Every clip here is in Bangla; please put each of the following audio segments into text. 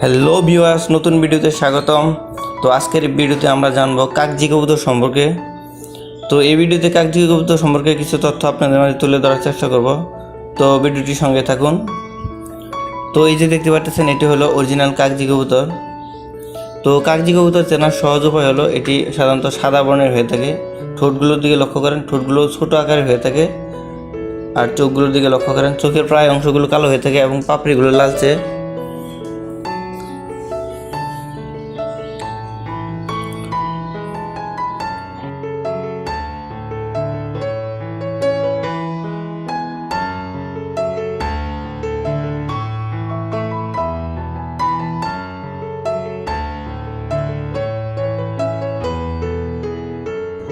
হ্যালো ভিউয়ার্স, নতুন ভিডিওতে স্বাগতম। তো আজকের ভিডিওতে আমরা জানবো কাকজি কবুতর সম্পর্কে। তো এই ভিডিওতে কাকজি কবুতর সম্পর্কে কিছু তথ্য আপনাদের মাঝে তুলে ধরার চেষ্টা করব। তো ভিডিওটির সঙ্গে থাকুন। তো এই যে দেখতে পাচ্ছেন, এটি হলো অরিজিনাল কাকজি কবুতর। তো কাকজি কবুতর চেনার সহজ উপায় হলো, এটি সাধারণত সাদা বর্ণের হয়ে থাকে। ঠোঁটগুলোর দিকে লক্ষ্য করেন, ঠোঁটগুলো ছোট আকারের হয়ে থাকে। আর চোখগুলোর দিকে লক্ষ্য করেন, চোখের প্রায় অংশগুলো কালো হয়ে থাকে এবং পাপড়িগুলো লালচে।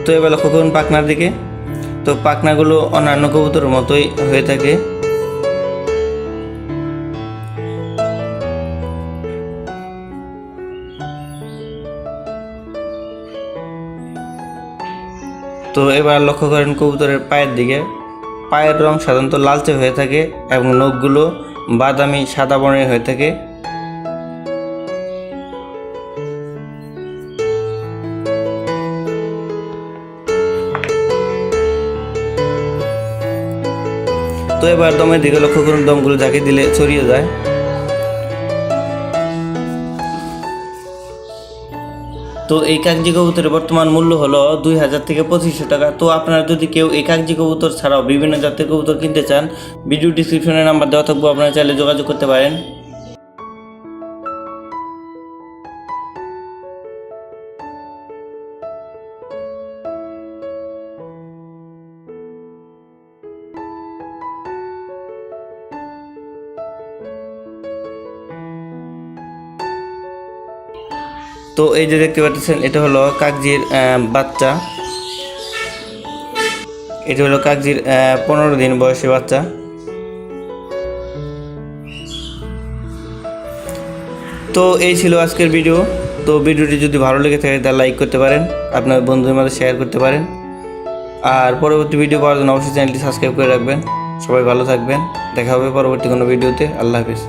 তো এবার লক্ষ্য করুন পাখনার দিকে। তো পাখনাগুলো অন্যান্য কবুতরের মতোই হয়ে থাকে। তো এবার লক্ষ্য করেন কবুতরের পায়ের দিকে। পায়ের রং সাধারণত লালচে হয়ে থাকে এবং নখগুলো বাদামি সাদা বর্ণের হয়ে থাকে। তো এবার দমের দিকে লক্ষ্য করুন, দমগুলো ঝাঁকি দিলে ছড়িয়ে যায়। তো এই কাকজি কবুতরের বর্তমান মূল্য হলো 2000 থেকে 2500 টাকা। তো আপনারা যদি কেউ এই কাকজি কবুতর ছাড়াও বিভিন্ন জাতের কবুতর কিনতে চান, ভিডিও ডিসক্রিপশনে নাম্বার দেওয়া থাকবো, আপনারা চাইলে যোগাযোগ করতে পারেন। তো এই যে দেখতে পাচ্ছেন, এটা হলো কাকজির বাচ্চা। এটা হলো কাকজির 15 দিন বয়সী বাচ্চা। তো এই ছিল আজকের ভিডিও। তো ভিডিওটি যদি ভালো লেগে থাকে তাহলে লাইক করতে পারেন, আপনার বন্ধুদের মাঝে শেয়ার করতে পারেন। আর পরবর্তী ভিডিও পাওয়ার জন্য অবশ্যই চ্যানেলটি সাবস্ক্রাইব করে রাখবেন। সবাই ভালো থাকবেন, দেখা হবে পরবর্তী কোনো ভিডিওতে। আল্লাহ হাফিজ।